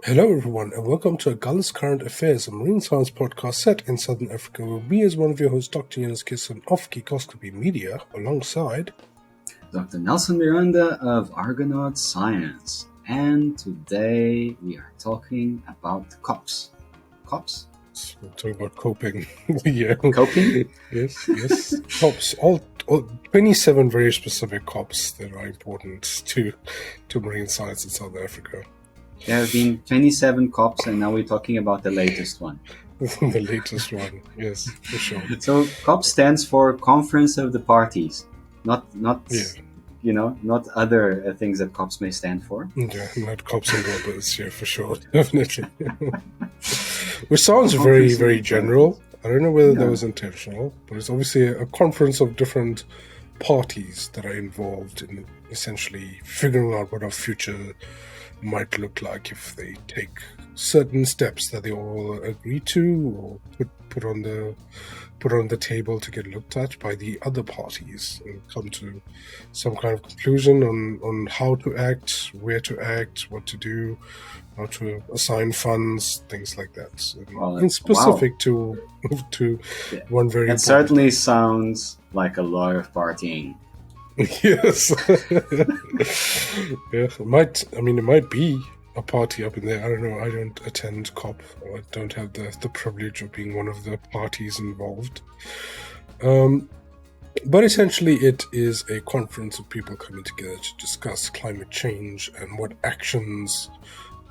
Hello, everyone, and welcome to Agulhas Current Affairs, a marine science podcast set in Southern Africa, where me, as one of your hosts, Dr. Jonas Kisson of Geekoscopy Media, alongside Dr. Nelson Miranda of Argonaut Science. And today we are talking about COPs. COPs? we're talking about coping. Yeah. Coping? Yes. COPs. All 27 very specific COPs that are important to marine science in South Africa. There have been 27 COPs, and now we're talking about the latest one. The latest one, yes, for sure. So COP stands for Conference of the Parties, not other things that COPs may stand for. Yeah, not cops and robbers, yeah, for sure, definitely. Which sounds very, very general. I don't know whether that was intentional, but it's obviously a conference of different parties that are involved in essentially figuring out what our future might look like if they take certain steps that they all agree to or put on the table to get looked at by the other parties and come to some kind of conclusion on how to act, where to act, what to do, how to assign funds, things like that. In specific to one very It certainly sounds like a lot of partying. Yes. Yeah, it might be a party up in there. I don't know. I don't attend COP. Or I don't have the privilege of being one of the parties involved. But essentially it is a conference of people coming together to discuss climate change and what actions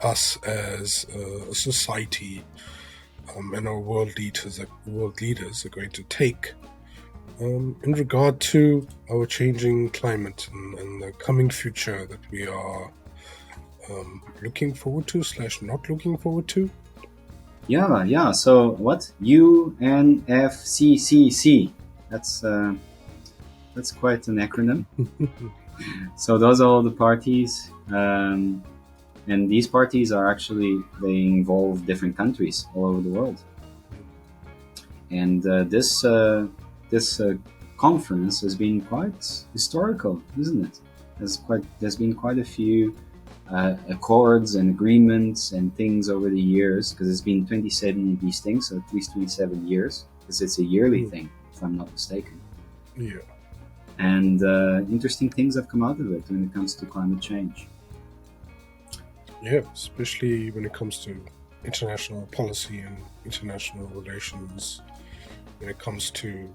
us as a society and our world leaders are going to take in regard to our changing climate and the coming future that we are looking forward to / not looking forward to. Yeah. So what? UNFCCC. That's quite an acronym. So those are all the parties, and these parties are they involve different countries all over the world. And this conference has been quite historical, isn't it? There's been quite a few accords and agreements and things over the years, because it's been 27 of these things, so at least 27 years, because it's a yearly thing, if I'm not mistaken. Yeah. And interesting things have come out of it when it comes to climate change. Yeah, especially when it comes to international policy and international relations, when it comes to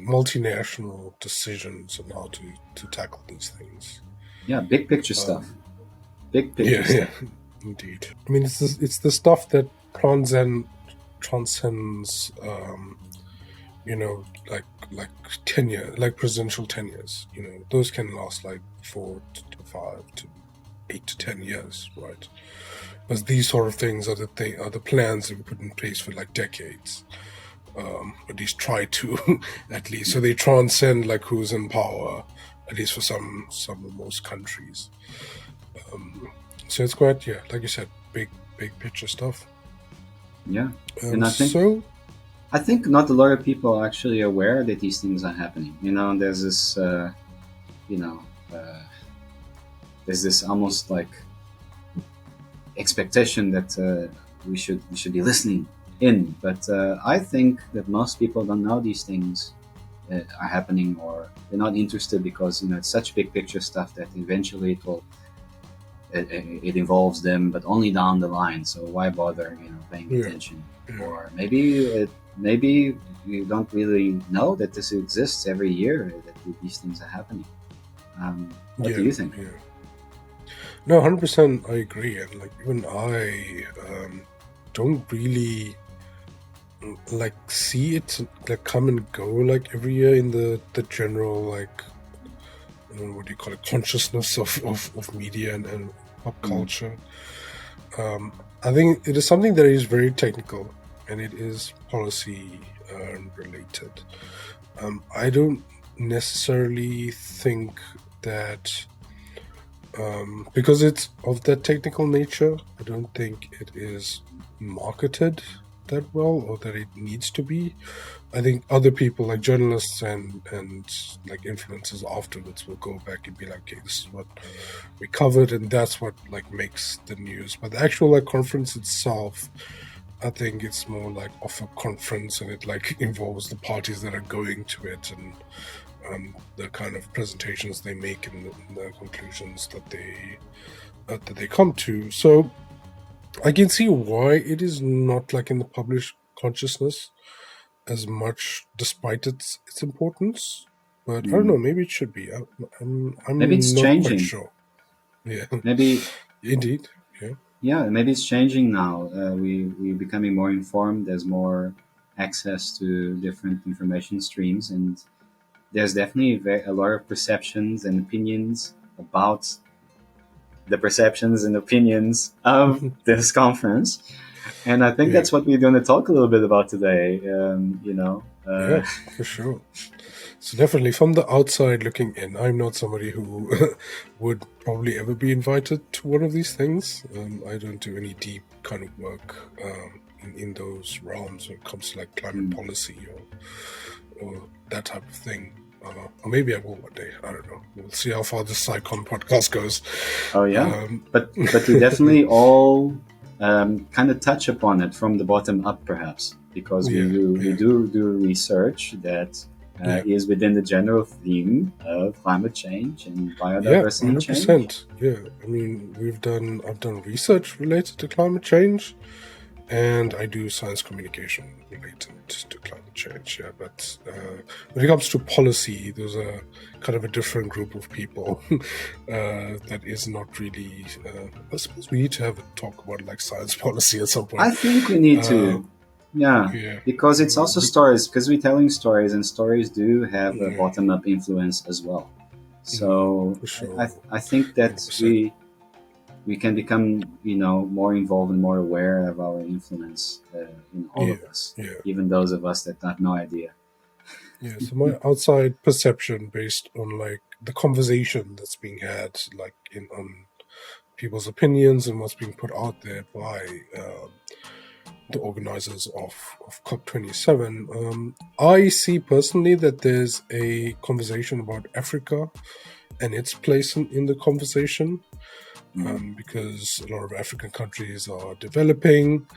multinational decisions on how to tackle these things. Yeah, big picture stuff. Big picture stuff. Yeah, indeed. I mean, it's the stuff that transcends like tenure, like presidential tenures. Those can last like 4 to 5 to 8 to 10 years, right? But these sort of things are the plans that we put in place for like decades. At least try to, at least. So they transcend like who's in power, at least for some or most countries. So it's quite, like you said, big picture stuff. Yeah, and I think not a lot of people are actually aware that these things are happening. There's this, there's this almost like expectation that we should be listening in, but I think that most people don't know these things are happening, or they're not interested because it's such big picture stuff that eventually it involves them, but only down the line. So why bother paying attention? Or maybe you don't really know that this exists every year, that these things are happening. What do you think? Yeah. No, 100% I agree. And like even I don't really like see it like come and go like every year in the general like what do you call it, consciousness of media and pop culture. I think it is something that is very technical and it is policy related. I don't necessarily think that because it's of that technical nature, I don't think it is marketed that well or that it needs to be. I think other people like journalists and like influencers afterwards will go back and be like, okay, this is what we covered, and that's what like makes the news. But the actual like conference itself, I think it's more like of a conference, and it like involves the parties that are going to it, and the kind of presentations they make and the conclusions that they come to. So I can see why it is not like in the published consciousness as much, despite its importance. But I don't know. Maybe it should be. I'm Maybe it's not quite changing. sure. Yeah, Maybe, indeed. Yeah, yeah, maybe it's changing now. We're becoming more informed. There's more access to different information streams, and there's definitely a lot of perceptions and opinions about the perceptions and opinions of this conference. And I think yeah, that's what we're going to talk a little bit about today. yeah, for sure. So definitely, from the outside looking in, I'm not somebody who would probably ever be invited to one of these things. I don't do any deep kind of work in those realms when it comes to like climate policy or that type of thing. Or maybe I will one day. I don't know. We'll see how far this SciCon podcast goes. Oh yeah, but we definitely all kind of touch upon it from the bottom up, perhaps, because we do research that is within the general theme of climate change and biodiversity change. Yeah, I mean, I've done research related to climate change, and I do science communication related to climate change. Yeah, but when it comes to policy, there's a kind of a different group of people that is not really. I suppose we need to have a talk about like science policy at some point. I think we need to. Yeah, because it's also stories, because we're telling stories, and stories do have a bottom-up influence as well. So sure. I think that 100%. we can become, more involved and more aware of our influence in all of us, even those of us that have no idea. Yeah, so my outside perception based on like the conversation that's being had, like on people's opinions and what's being put out there by the organizers of COP27, I see personally that there's a conversation about Africa and its place in the conversation, because a lot of African countries are developing.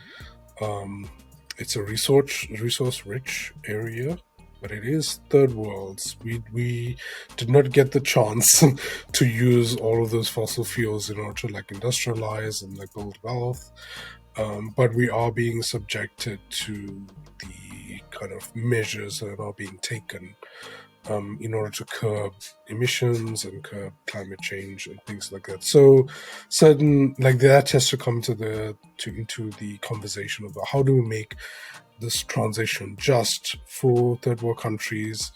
It's a resource-rich area, but it is third worlds. We did not get the chance to use all of those fossil fuels in order to like industrialize and like build wealth. But we are being subjected to the kind of measures that are being taken in order to curb emissions and curb climate change and things like that. So certain like that has to come into the conversation about how do we make this transition just for third world countries.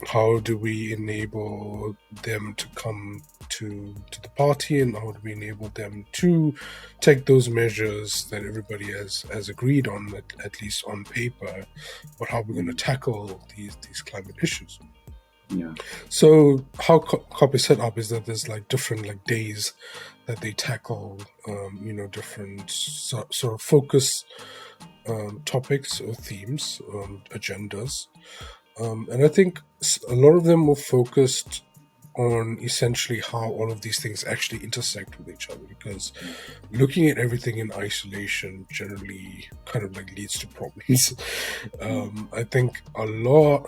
How do we enable them to come to the party, and how do we enable them to take those measures that everybody has agreed on, at least on paper, but how we're going to tackle these climate issues. Yeah. So how COP is set up is that there's like different like days that they tackle, different sort of focus topics or themes, agendas. And I think a lot of them were focused on essentially how all of these things actually intersect with each other, because looking at everything in isolation generally kind of like leads to problems. I think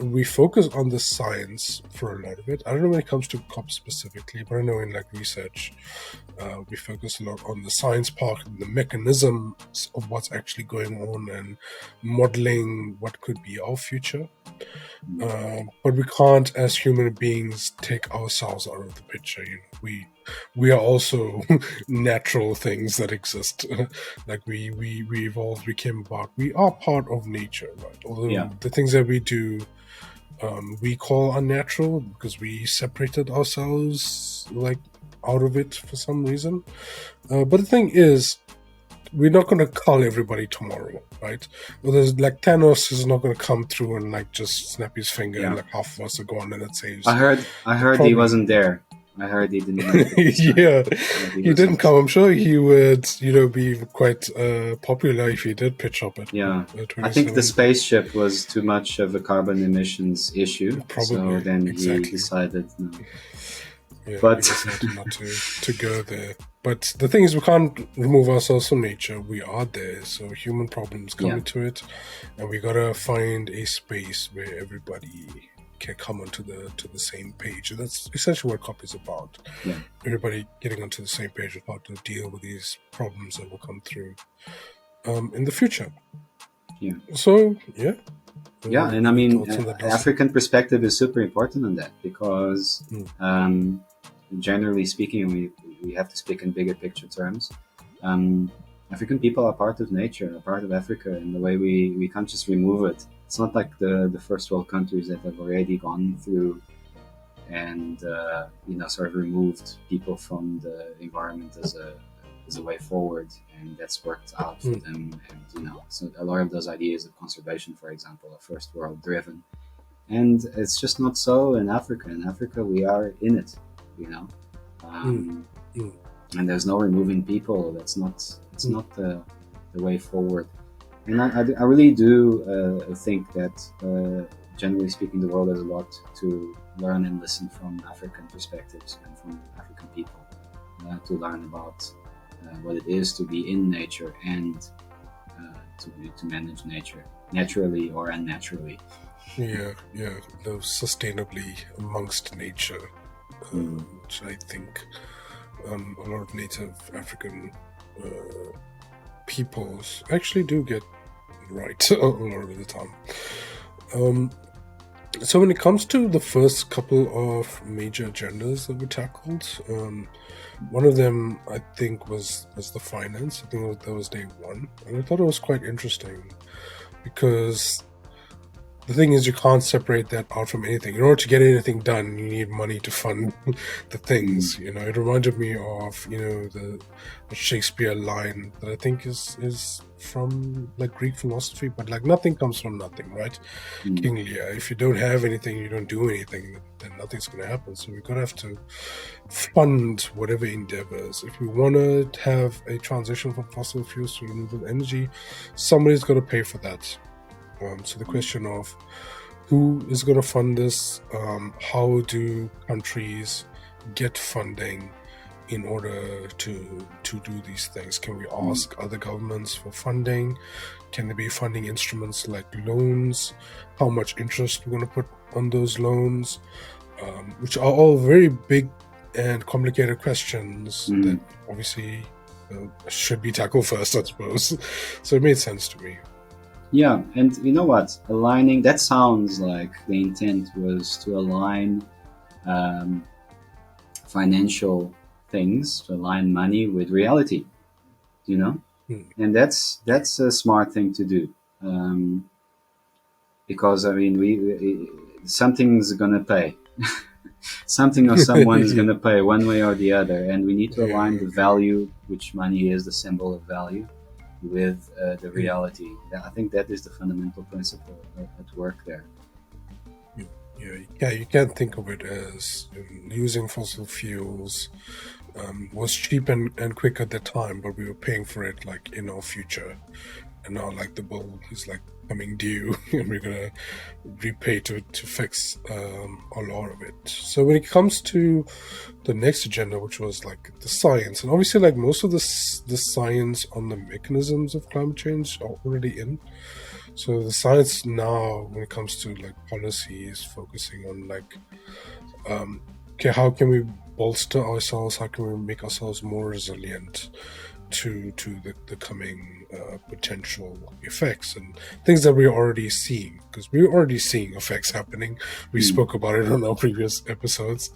we focus on the science for a lot of it. I don't know when it comes to COP specifically, but I know in like research, we focus a lot on the science part and the mechanisms of what's actually going on and modeling what could be our future. But we can't, as human beings, take ourselves out of the picture. We are also natural things that exist. Like we evolved, we came about. We are part of nature, right? Although the things that we do, we call unnatural because we separated ourselves like out of it for some reason. But the thing is, we're not going to call everybody tomorrow, right? Well, there's like Thanos is not going to come through and like just snap his finger and like half of us are gone, and it saves. I heard he wasn't there. I heard he didn't make it this time. Yeah, But he was didn't come. I'm sure he would, be quite popular if he did pitch up at Yeah, I think the 27. spaceship was too much of a carbon emissions issue, so Probably, then he exactly. decided no. Yeah, But we decided not to go there. But the thing is, we can't remove ourselves from nature. We are there, so human problems come Yeah. into it, and we gotta find a space where everybody can come onto the same page. And that's essentially what COP is about. Yeah. Everybody getting onto the same page of how to deal with these problems that will come through in the future. Yeah. So yeah. Yeah, and I Any mean, thoughts on that, Dustin? African perspective is super important on that because, generally speaking, we have to speak in bigger picture terms. African people are part of nature, are part of Africa, and the way we can't just remove it. It's not like the first world countries that have already gone through and sort of removed people from the environment as a way forward, and that's worked out for them. And so a lot of those ideas of conservation, for example, are first world driven, and it's just not so in Africa. In Africa, we are in it, and there's no removing people. It's not the way forward. And I really do think that, generally speaking, the world has a lot to learn and listen from African perspectives and from African people, to learn about what it is to be in nature and to manage nature naturally or unnaturally. Yeah, live sustainably amongst nature, which I think a lot of native African peoples actually do get right a lot of the time. So when it comes to the first couple of major agendas that were tackled, one of them I think was the finance. I think that was day one, and I thought it was quite interesting because the thing is, you can't separate that out from anything. In order to get anything done, you need money to fund the things. It reminded me of the Shakespeare line that I think is from like Greek philosophy, but like nothing comes from nothing, right? King Lear. If you don't have anything, you don't do anything, then nothing's going to happen. So we're going to have to fund whatever endeavors. If we want to have a transition from fossil fuels to renewable energy, somebody's got to pay for that. So the question of who is going to fund this, how do countries get funding in order to do these things? Can we ask other governments for funding? Can there be funding instruments like loans? How much interest we're going to put on those loans? Which are all very big and complicated questions that obviously should be tackled first, I suppose. So it made sense to me. Yeah, and you know what? Aligning, that sounds like the intent was to align financial things, to align money with reality, And that's a smart thing to do. Because, I mean, we something's going to pay. Something or someone is going to pay one way or the other. And we need to align the value, which money is the symbol of value, with the reality. I think that is the fundamental principle at work there. Yeah, you can't think of it as using fossil fuels was cheap and quick at the time, but we were paying for it like in our future, and now like the bill is like coming due, and we're gonna repay to fix a lot of it. So when it comes to the next agenda, which was like the science, and obviously like most of the science on the mechanisms of climate change are already in. So the science now, when it comes to like policy, is focusing on like, okay, how can we bolster ourselves? How can we make ourselves more resilient to the coming potential effects and things that we're already seeing? Because we're already seeing effects happening. We spoke about it on our previous episodes.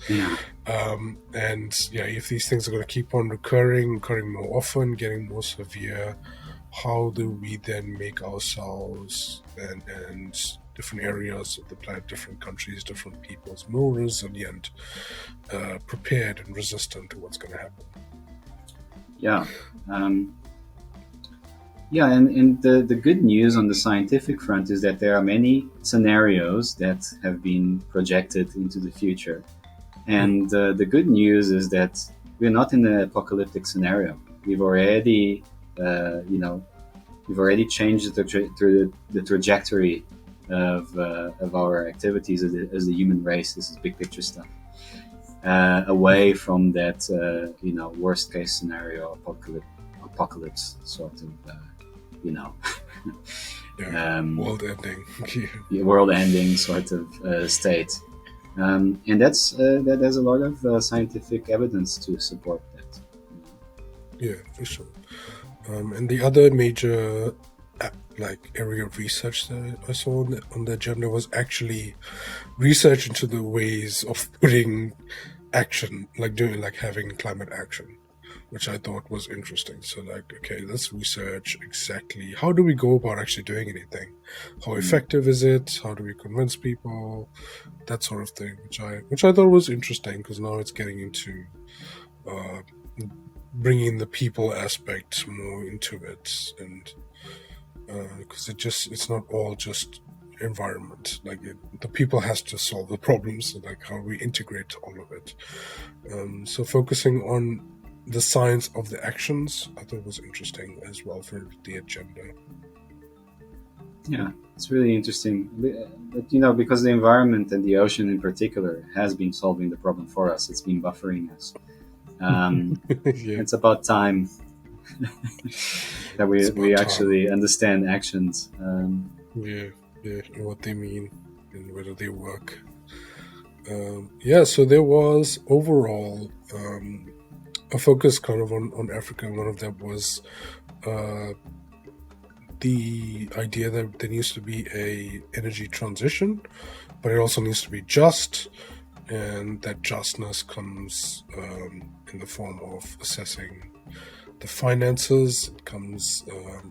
And if these things are going to keep on recurring more often, getting more severe, how do we then make ourselves and different areas of the planet, different countries, different peoples more resilient, prepared and resistant to what's going to happen? And the good news on the scientific front is that there are many scenarios that have been projected into the future. And the good news is that we're not in an apocalyptic scenario. We've already, we've already changed the trajectory of our activities as the human race. This is big picture stuff. Away from that, worst case scenario apocalypse sort of, world ending, world ending sort of state. And that there's a lot of scientific evidence to support that. Yeah, for sure. And the other major area of research that I saw on the agenda was actually research into the ways of putting action, having climate action, which I thought was interesting. So okay, let's research exactly how do we go about actually doing anything? How effective is it? How do we convince people? That sort of thing, which I thought was interesting, because now it's getting into bringing the people aspect more into it, and because it's not all just environment. The people has to solve the problems, how we integrate all of it. So focusing on the science of the actions, I thought was interesting as well for the agenda. Yeah, it's really interesting. But, because the environment and the ocean in particular has been solving the problem for us, it's been buffering us. Yeah. It's about time that we actually understand actions. And what they mean and whether they work. So there was overall a focus kind of on Africa. One of them was the idea that there needs to be a energy transition, but it also needs to be just, and that justness comes in the form of assessing the finances. It comes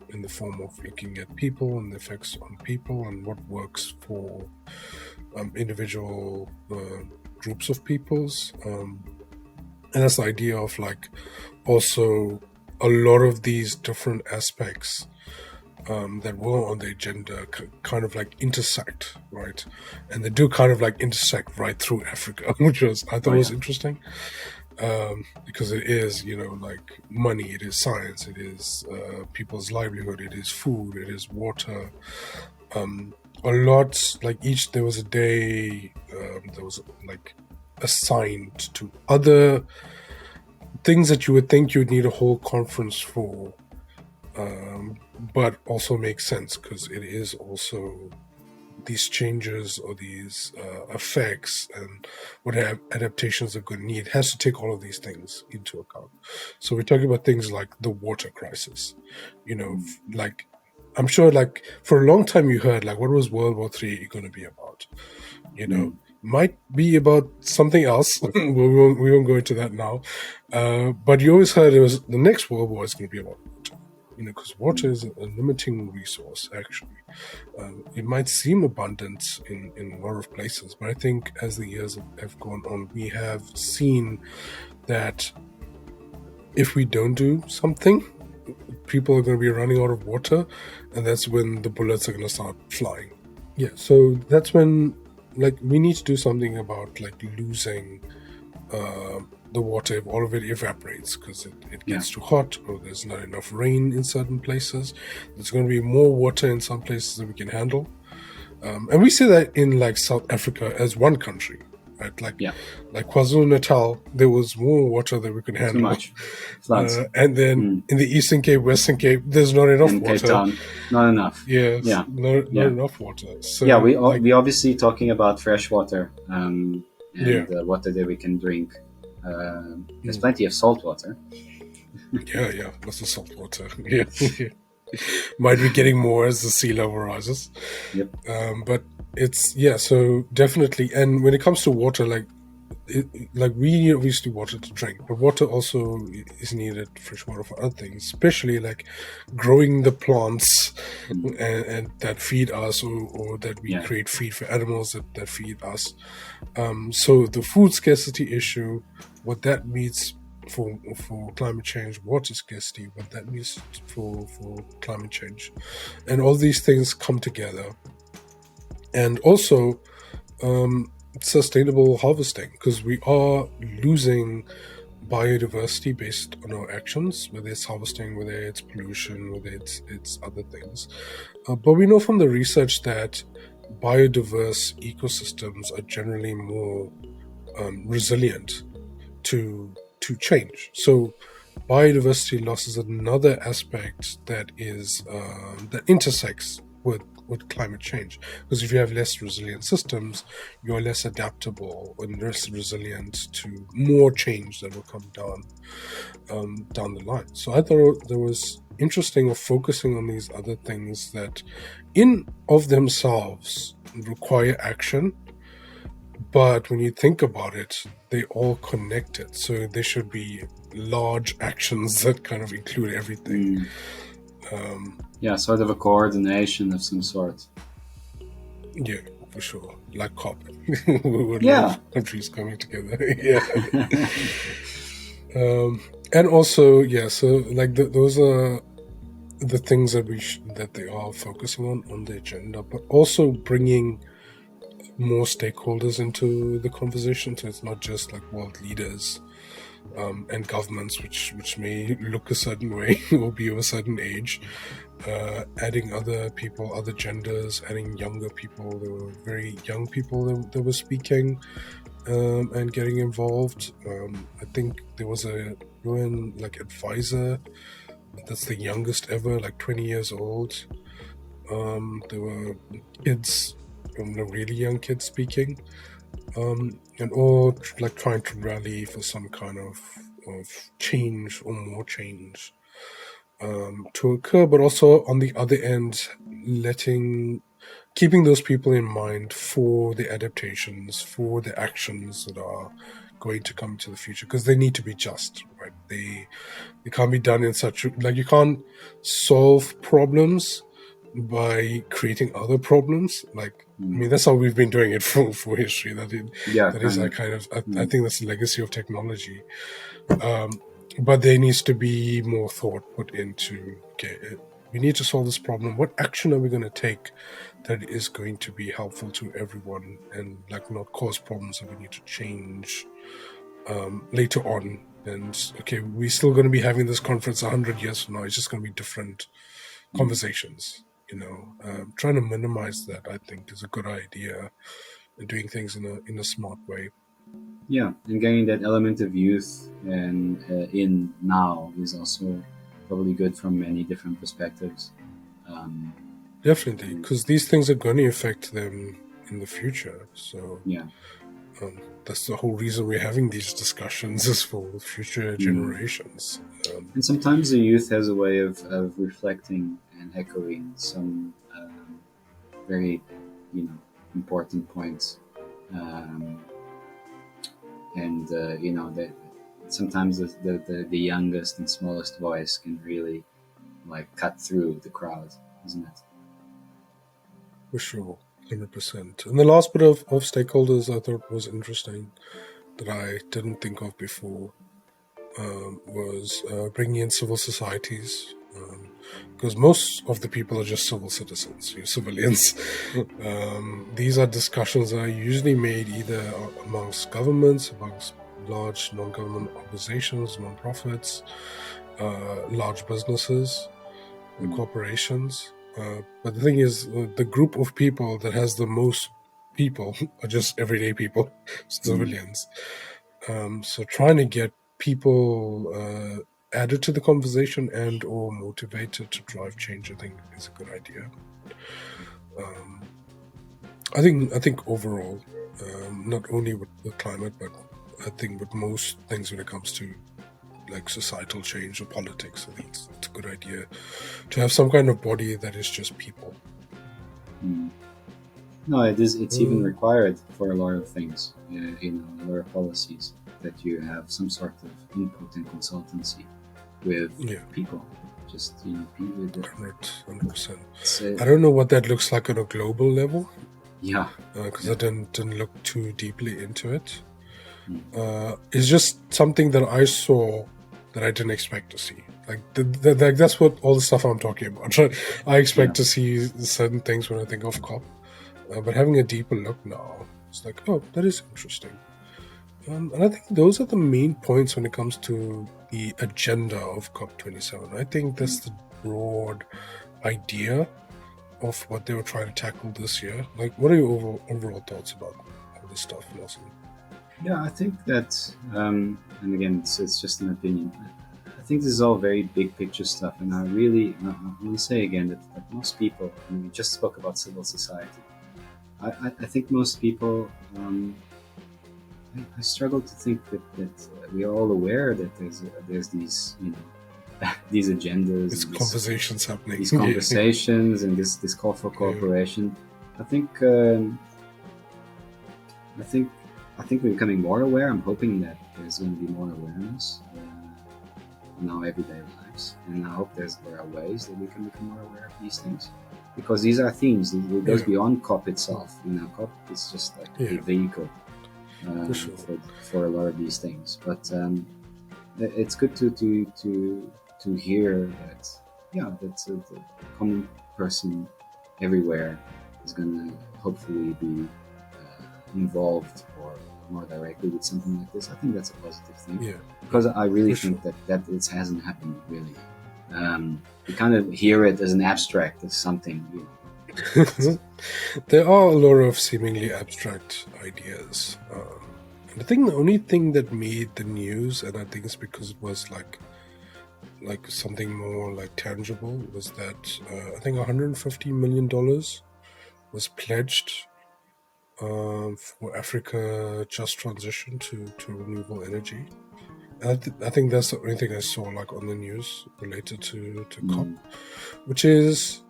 in the form of looking at people and the effects on people and what works for individual groups of peoples. And that's the idea of also a lot of these different aspects that were on the agenda kind of intersect, right? And they do kind of intersect right through Africa, which I thought was interesting. Because it is, money, it is science, it is people's livelihood, it is food, it is water. A lot, there was a day that was assigned to other things that you would think you'd need a whole conference for, but also makes sense because it is also these changes or these effects and what adaptations are going to need has to take all of these things into account. So we're talking about things like the water crisis. I'm sure for a long time you heard what was World War III going to be about? Might be about something else. we won't go into that now. But you always heard it was the next World War is going to be about water. Because water is a limiting resource, actually. It might seem abundant in a lot of places, but I think as the years have gone on, we have seen that if we don't do something, people are going to be running out of water, and that's when the bullets are going to start flying. Yeah, so that's when we need to do something about losing the water if all of it evaporates because it gets too hot or there's not enough rain in certain places. There's going to be more water in some places than we can handle. And we see that in South Africa as one country, right? KwaZulu-Natal, there was more water than we could handle. Too much. Floods. And then in the Eastern Cape, Western Cape, there's not enough water. Cape Town, not enough. Not enough water. So we obviously talking about fresh water and water that we can drink. There's plenty of salt water. Lots of salt water. Might be getting more as the sea level rises. Yep. But it's so definitely. And when it comes to water, we need obviously water to drink, but water also is needed, fresh water, for other things, especially growing the plants and that feed us, or that we create feed for animals that feed us. So the food scarcity issue, what that means for climate change, water scarcity, what that means for climate change, and all these things come together. And also sustainable harvesting, because we are losing biodiversity based on our actions, whether it's harvesting, whether it's pollution, whether it's other things. But we know from the research that biodiverse ecosystems are generally more resilient to change. So biodiversity loss is another aspect that is that intersects with climate change, because if you have less resilient systems, you're less adaptable and less resilient to more change that will come down the line. So I thought there was interesting of focusing on these other things that in of themselves require action, but when you think about it, they all connected. So there should be large actions that kind of include everything. Sort of a coordination of some sort. Yeah, for sure. Like COP. We would love countries coming together. And also, so like those are the things that that they are focusing on the agenda, but also bringing more stakeholders into the conversation. So it's not just like world leaders and governments, which may look a certain way or be of a certain age. Adding other people, other genders, adding younger people. There were very young people that were speaking and getting involved. I think there was a UN advisor that's the youngest ever, 20 years old. There were kids, really young kids speaking, and all trying to rally for some kind of change or more change to occur, but also on the other end, keeping those people in mind for the adaptations, for the actions that are going to come into the future, because they need to be just, right? They can't be done in such you can't solve problems by creating other problems. I mean, that's how we've been doing it for history. I think that's the legacy of technology. But there needs to be more thought put into, we need to solve this problem. What action are we going to take that is going to be helpful to everyone and not cause problems that we need to change later on? And we're still going to be having this conference 100 years from now. It's just going to be different conversations. Trying to minimize that, I think, is a good idea, and doing things in a smart way. Yeah, and getting that element of youth and in now is also probably good from many different perspectives. Definitely, because these things are going to affect them in the future. So that's the whole reason we're having these discussions, is for future generations. And sometimes the youth has a way of reflecting and echoing some very, important points. That sometimes the youngest and smallest voice can really cut through the crowd, isn't it? For sure, 100%. And the last bit of stakeholders I thought was interesting, that I didn't think of before, was bringing in civil societies, because most of the people are just civil citizens, civilians. These are discussions that are usually made either amongst governments, amongst large non-government organizations, non-profits, large businesses, corporations. But the thing is, the group of people that has the most people are just everyday people, civilians. So trying to get people added to the conversation and or motivated to drive change, I think, is a good idea. I think overall, not only with climate, but I think with most things when it comes to societal change or politics, I think it's a good idea to have some kind of body that is just people. No, it is. It's even required for a lot of things, a lot of policies, that you have some sort of input and consultancy with people. Just be with it. 100%. I don't know what that looks like on a global level. Yeah, because I didn't look too deeply into it. It's just something that I saw that I didn't expect to see. That's what all the stuff I'm talking about. I expect to see certain things when I think of COP, but having a deeper look now, It's like, oh, that is interesting. And I think those are the main points when it comes to the agenda of COP27. I think that's the broad idea of what they were trying to tackle this year. Like, what are your overall thoughts about all this stuff, Nelson? Yeah, I think that, and again, it's just an opinion. I think this is all very big picture stuff, and I want to say again that most people, and we just spoke about civil society. I think most people, I struggle to think that we are all aware that there's these, these agendas, These conversations happening, these conversations, and this call for cooperation. I think we're becoming more aware. I'm hoping that there's going to be more awareness in our everyday lives, and I hope there are ways that we can become more aware of these things, because these are themes that goes beyond COP itself. COP is just like a vehicle for a lot of these things. But it's good to hear that the common person everywhere is going to hopefully be involved or more directly with something like this. I think that's a positive thing, because I really think that it hasn't happened really. You kind of hear it as an abstract, as something. There are a lot of seemingly abstract ideas. And I think the only thing that made the news, and I think it's because it was like something more like tangible, was that I think $150 million was pledged for Africa just transition to renewable energy. I think that's the only thing I saw like on the news related to COP, which is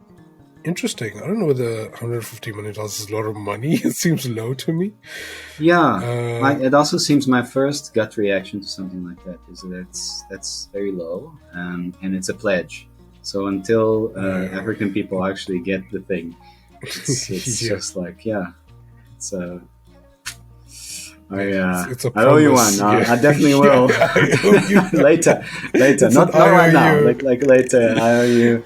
interesting. I don't know whether $150 million is a lot of money. It seems low to me. Yeah, it also seems, my first gut reaction to something like that is that that's very low, and it's a pledge. So until African people actually get the thing, it's just like, it's I owe you one. I definitely will. later. Not right now. Like later. I owe you.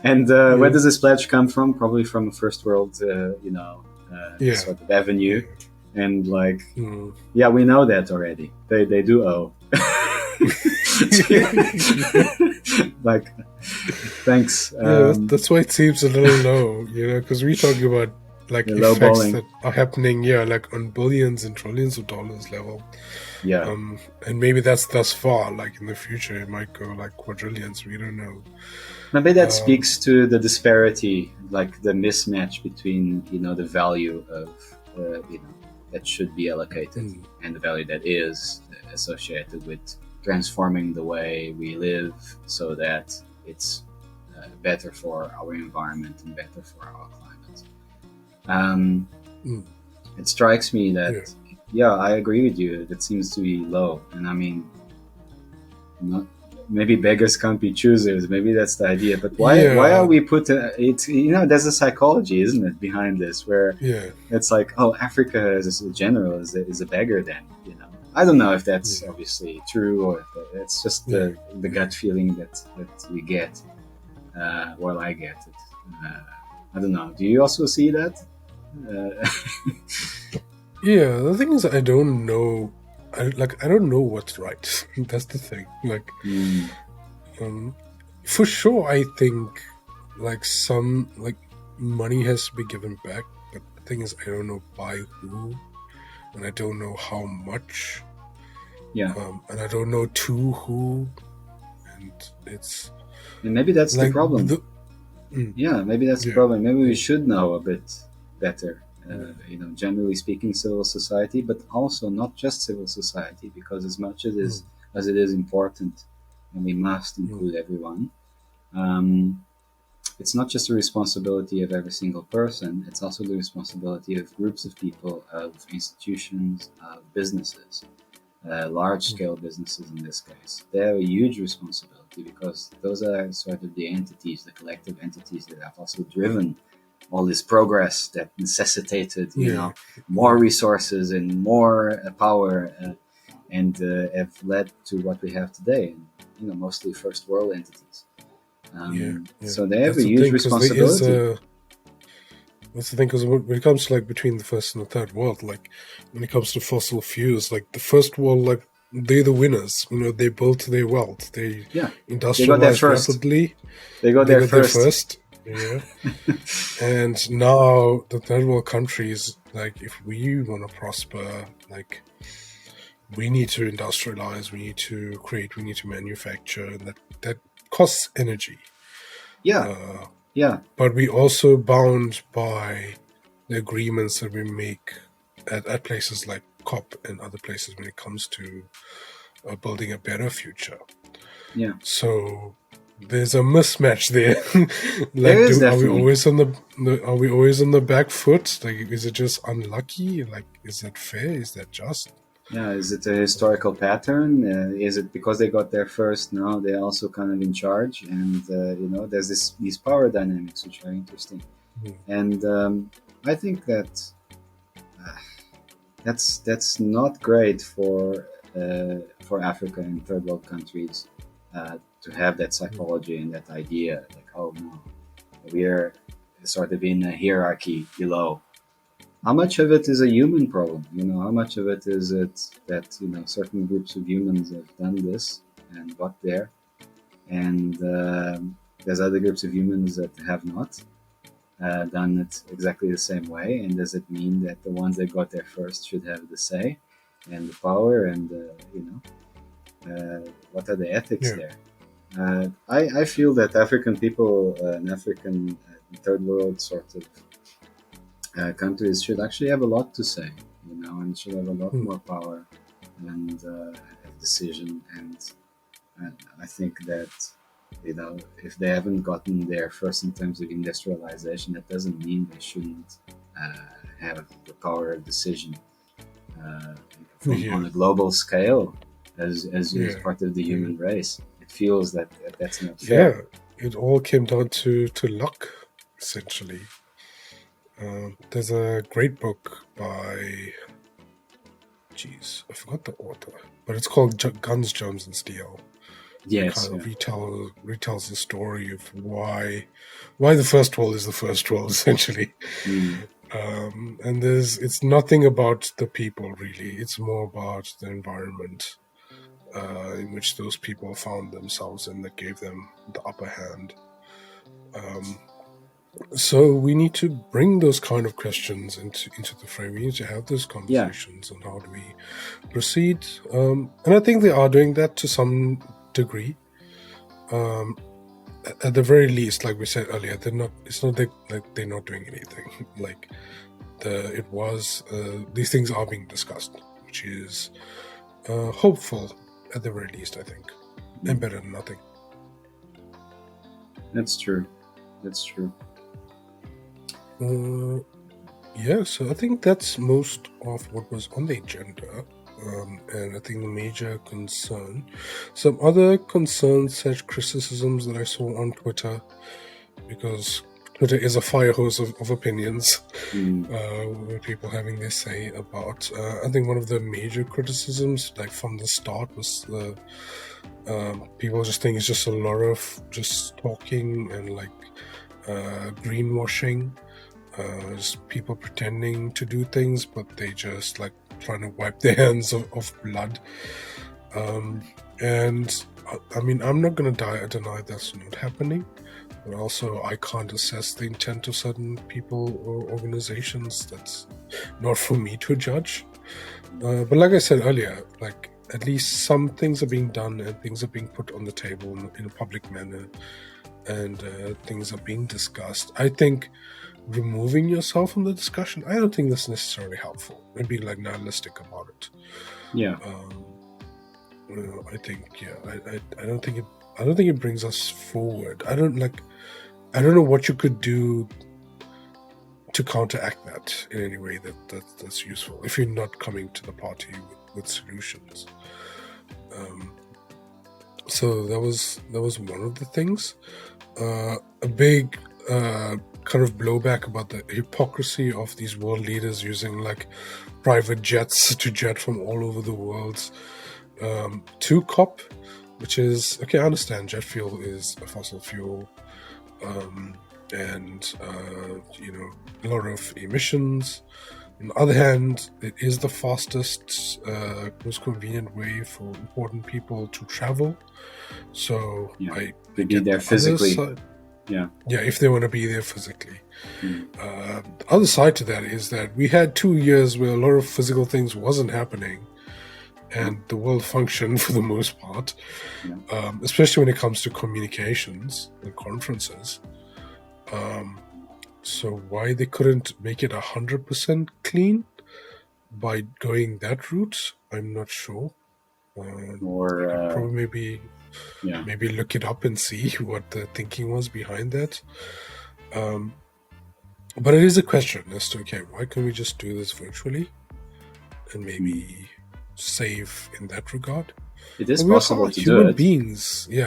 And where does this pledge come from? Probably from a first world, sort of avenue. And we know that already. They do owe. Thanks. That's why it seems a little low, because we're talking about effects that are happening, on billions and trillions of dollars level. And maybe that's thus far. In the future, it might go quadrillions. We don't know. Maybe that speaks to the disparity, the mismatch between the value of that should be allocated and the value that is associated with transforming the way we live, so that it's better for our environment and better for our climate. It strikes me that I agree with you. That seems to be low, and I mean, maybe beggars can't be choosers. Maybe that's the idea. But why are we put it's there's a psychology, isn't it, behind this, where it's like, oh, Africa as a general is a beggar then. I don't know if that's obviously true, or if it's just the gut feeling that we get. Well, I get it. I don't know. Do you also see that? The thing is, I don't know. I don't know what's right. That's the thing. For sure, I think some money has to be given back. But the thing is, I don't know by who, and I don't know how much. And I don't know to who, and it's. And maybe that's the problem. Maybe that's the problem. Maybe we should know a bit better. Generally speaking, civil society, but also not just civil society, because as much as it is important, and we must include everyone, it's not just the responsibility of every single person, it's also the responsibility of groups of people, of institutions, of businesses, large-scale businesses in this case. They have a huge responsibility, because those are sort of the entities, the collective entities that have also driven all this progress, that necessitated more resources and more power, and have led to what we have today, mostly first world entities. So they have a huge responsibility. That's the thing, because when it comes to like between the first and the third world, like when it comes to fossil fuels, like the first world, like they're the winners. They built their wealth. They Yeah, they got there industrialized first. rapidly. They got They there got there first. first. Yeah. And now the third world countries, like if we want to prosper, like we need to industrialize, we need to create, we need to manufacture, and that costs energy. Yeah, yeah, But we also bound by the agreements that we make at places like COP and other places when it comes to building a better future. yeah. So there's a mismatch there. There Like, is are we definitely. always on the back foot? Like, is it just unlucky? Like, is that fair? Is that just? Yeah, is it a historical pattern? Is it because they got there first? Now they're also kind of in charge, and there's these power dynamics which are interesting. Hmm. And I think that that's not great for Africa and third world countries to have that psychology and that idea, like, oh no, we're sort of in a hierarchy below. How much of it is a human problem? How much of it is it that certain groups of humans have done this and got there, and there's other groups of humans that have not done it exactly the same way? And does it mean that the ones that got there first should have the say and the power and what are the ethics Yeah. there? I feel that African people and African third world sort of countries should actually have a lot to say, and should have a lot more power and decision. And I think that if they haven't gotten there first in terms of industrialization, that doesn't mean they shouldn't have the power of decision on a global scale as part of the human race. It feels that that's not fair. Yeah, it all came down to luck, essentially. There's a great book by, I forgot the author, but it's called Guns, Germs, and Steel. Yes, It kind of retells the story of why the first world is the first world, essentially. And it's nothing about the people, really. It's more about the environment in which those people found themselves and that gave them the upper hand. So we need to bring those kind of questions into the frame. We need to have those conversations on how do we proceed. And I think they are doing that to some degree. At the very least, like we said earlier, they're not. It's not like they're not doing anything. Like these things are being discussed, which is hopeful at the very least, I think, and better than nothing. That's true. That's true. Yeah, so I think that's most of what was on the agenda. And I think the major concern, some other concerns / criticisms that I saw on Twitter, because Twitter is a fire hose of opinions, with people having their say about. I think one of the major criticisms, like from the start, was people just think it's just a lot of just talking and like greenwashing. Just people pretending to do things, but they just like trying to wipe their hands of blood. And I mean, I'm not going to deny that's not happening, but also I can't assess the intent of certain people or organizations. That's not for me to judge. But like I said earlier, like at least some things are being done and things are being put on the table in a public manner, and things are being discussed. I think removing yourself from the discussion, I don't think that's necessarily helpful, and being like nihilistic about it. Yeah. I think, I don't think it brings us forward. I don't know what you could do to counteract that in any way that's useful if you're not coming to the party with solutions. So that was one of the things. A big kind of blowback about the hypocrisy of these world leaders using like private jets to jet from all over the world to COP, which is okay. I understand jet fuel is a fossil fuel, and a lot of emissions. On the other hand, it is the fastest, most convenient way for important people to travel. So I to be get there the physically. other side. Yeah, If they want to be there physically. The other side to that is that we had 2 years where a lot of physical things wasn't happening, and the world functioned for the most part, especially when it comes to communications and conferences. So why they couldn't make it 100% clean by going that route, I'm not sure. or Probably maybe look it up and see what the thinking was behind that. But it is a question as to, okay, why can't we just do this virtually and maybe save in that regard? it is possible to do human it. beings. We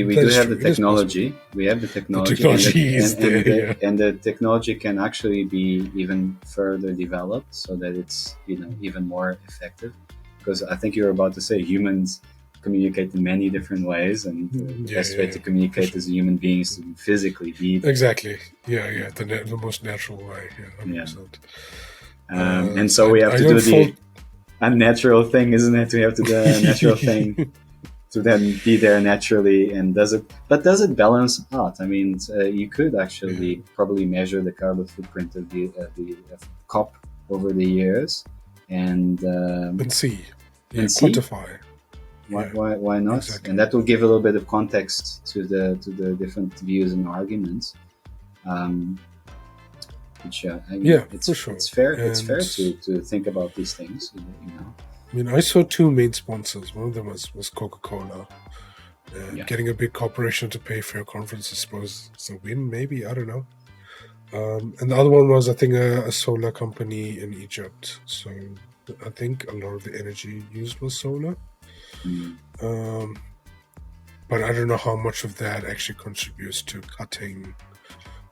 do have the technology. We have the technology. The technology is there, and the technology can actually be even further developed so that it's even more effective. Because I think you were about to say humans communicate in many different ways, and the best way to communicate as a human being is to physically be there. Exactly. The most natural way. 100%. And so we have to do the unnatural thing, isn't it? We have to do the natural thing to then be there naturally. And does it balance out? I mean, you could actually probably measure the carbon footprint of the COP over the years and see, quantify. Why not? Exactly. And that will give a little bit of context to the different views and arguments. Which for sure. It's fair. It's fair to think about these things. I mean, I saw 2 main sponsors. One of them was Coca-Cola. Getting a big corporation to pay for your conference, I suppose, is a win. Maybe, I don't know. And the other one was, I think, a solar company in Egypt. So I think a lot of the energy used was solar. But I don't know how much of that actually contributes to cutting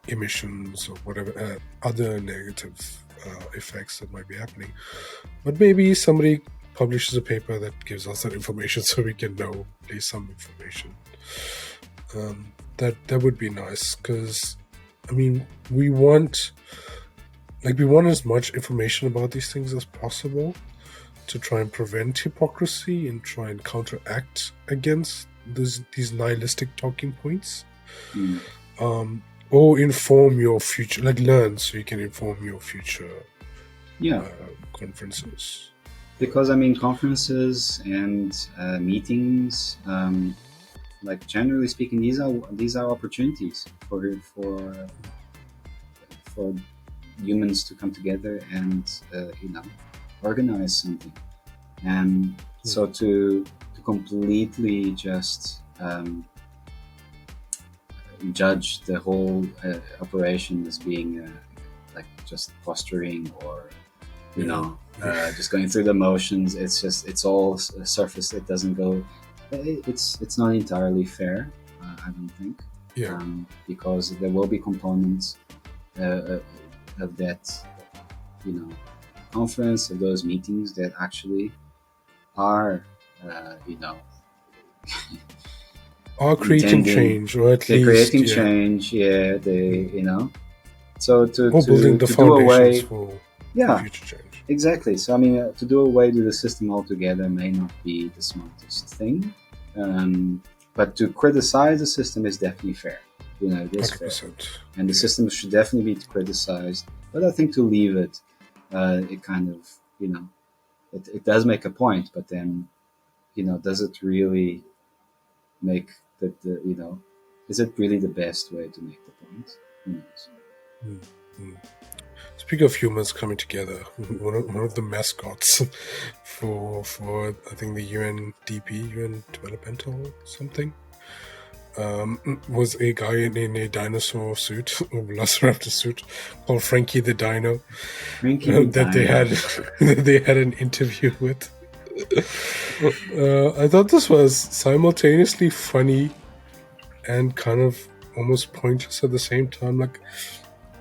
emissions or whatever other negative effects that might be happening. But maybe somebody publishes a paper that gives us that information so we can know at least some information. That would be nice, because I mean, we want as much information about these things as possible to try and prevent hypocrisy and try and counteract against these nihilistic talking points. Or inform your future, learn so you can inform your future conferences. Because I mean, conferences and meetings, generally speaking, these are opportunities for humans to come together and organize something. And so to completely just judge the whole operation as being just posturing or just going through the motions. It's all surface. It doesn't go. It's not entirely fair. I don't think. Because there will be components of that conference, of those meetings that actually are are creating change, or at they're least creating change. So to building the foundations for future change. Exactly. So I mean, to do away with the system altogether may not be the smartest thing, but to criticize the system is definitely fair. It is 100%. Fair, and the system should definitely be criticized. But I think to leave it, it kind of it does make a point. But then, does it really make is it really the best way to make the point? Who knows? Speaking of humans coming together, one of the mascots for I think the UNDP, UN Developmental something, was a guy in a dinosaur suit, or velociraptor suit, called Frankie the Dino, they had an interview with. I thought this was simultaneously funny and kind of almost pointless at the same time.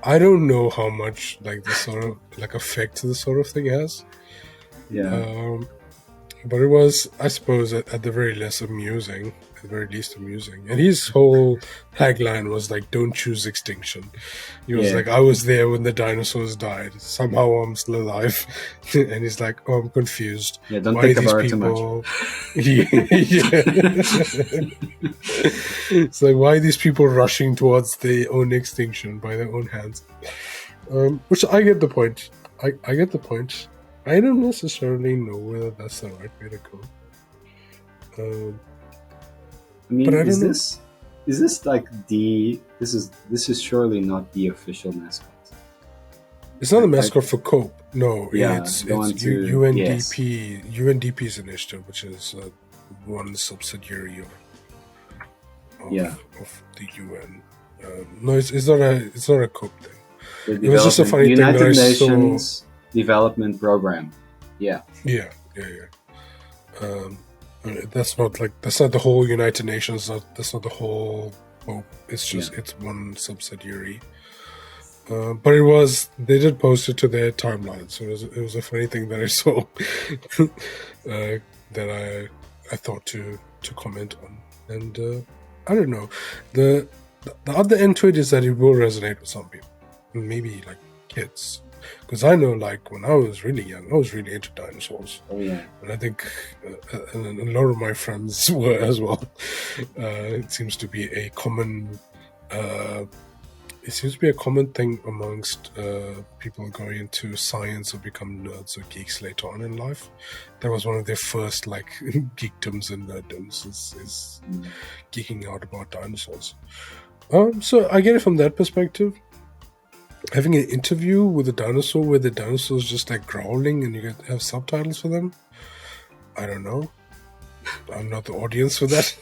I don't know how much this sort of effect this sort of thing has. But it was, I suppose, at the very least amusing. At the very least amusing. And his whole tagline was like, "Don't choose extinction." He was Yeah. like, "I was there when the dinosaurs died. Somehow I'm still alive." And he's like, "Oh, I'm confused. Yeah, don't Why think are these about it too much. people?" Yeah. It's like, why are these people rushing towards their own extinction by their own hands? Which I get the point. I get the point. I don't necessarily know whether that's the right way to go. I mean, But I don't know. is this like this is surely not the official mascot. It's not a mascot for COPE. No, Yeah, it's the one to UNDP. UNDP's initiative, which is one subsidiary of the UN. No, it's not a COPE thing. The It was just a funny thing that I United saw. Nations Development Program. Yeah. Yeah. That's not the whole United Nations. That's not the whole COPE. It's just it's one subsidiary. But they did post it to their timeline, so it was a funny thing that I saw that I thought to comment on. And I don't know, the other end to it is that it will resonate with some people, maybe like kids, because I know, like, when I was really young, I was really into dinosaurs. Oh yeah. And I think and a lot of my friends were as well. It seems to be a common thing amongst people going into science or become nerds or geeks later on in life. That was one of their first geekdoms and nerddoms is geeking out about dinosaurs. So I get it from that perspective. Having an interview with a dinosaur where the dinosaur's just like growling and you have subtitles for them, I don't know. I'm not the audience for that.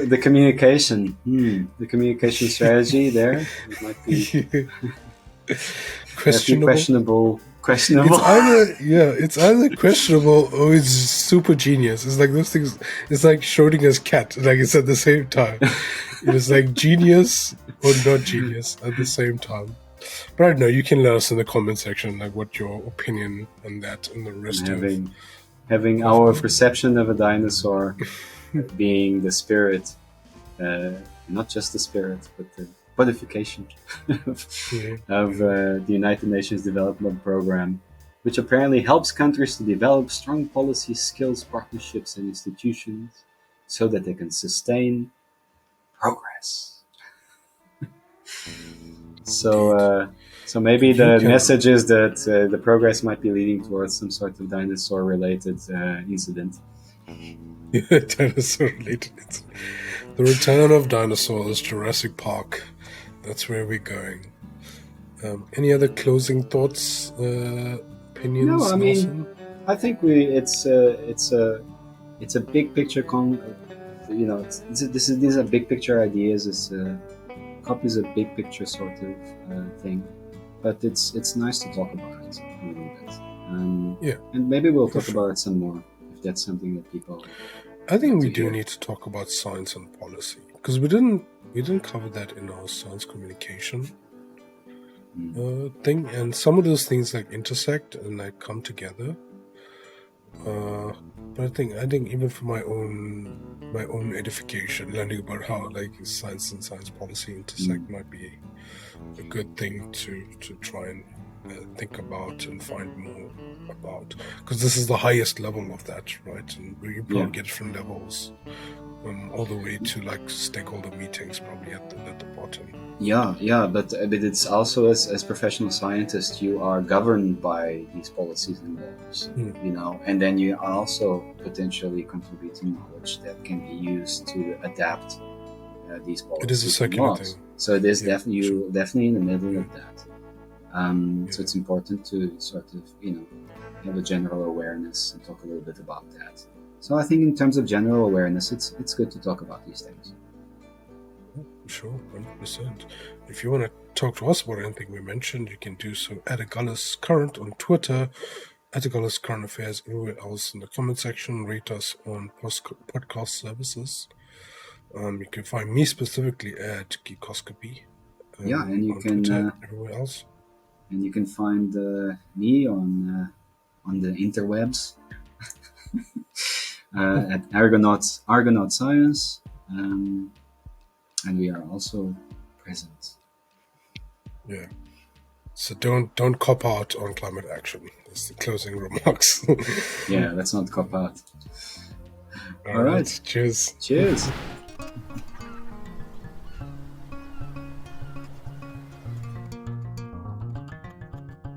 The communication, the communication strategy there might be questionable. It's either questionable or it's super genius. It's like those things. It's like Schrodinger's cat. Like, it's at the same time. It's like genius or not genius at the same time. But I don't know. You can let us in the comment section like what your opinion on that and the rest having our perception of a dinosaur being the spirit, not just the spirit, but the codification of the United Nations Development Program, which apparently helps countries to develop strong policies, skills, partnerships, and institutions so that they can sustain progress. So maybe the message is that the progress might be leading towards some sort of dinosaur-related incident. Dinosaur-related incident. The return of dinosaurs, Jurassic Park. That's where we're going. Any other closing thoughts, opinions? No, I mean, Nelson? I think it's a big picture. These are big picture ideas. COP is a big picture sort of thing, but it's nice to talk about it a little bit. And maybe we'll talk about it some more if that's something that people. I think we do need to talk about science and policy, because we didn't cover that in our science communication thing, and some of those things intersect and come together. But I think even for my own edification, learning about how science and science policy intersect might be a good thing to try and think about and find more about, because this is the highest level of that, right? And you probably get different levels, all the way to stakeholder meetings, probably at the bottom. But it's also as professional scientists, you are governed by these policies and laws, and then you are also potentially contributing knowledge that can be used to adapt these policies. It is a circular thing. So there's definitely in the middle of that. So it's important to sort of have a general awareness and talk a little bit about that. So I think in terms of general awareness, it's good to talk about these things. Sure, 100%. If you want to talk to us about anything we mentioned, you can do so at Agulhas Current on Twitter, at Agulhas Current Affairs, everywhere else in the comment section. Rate us on podcast services. You can find me specifically at Geekoscopy. And you on can Twitter, everywhere else. And you can find me on on the interwebs at Argonaut Science, and we are also present. Yeah. So don't cop out on climate action. That's the closing remarks. Yeah, let's not cop out. All right. Cheers. Cheers.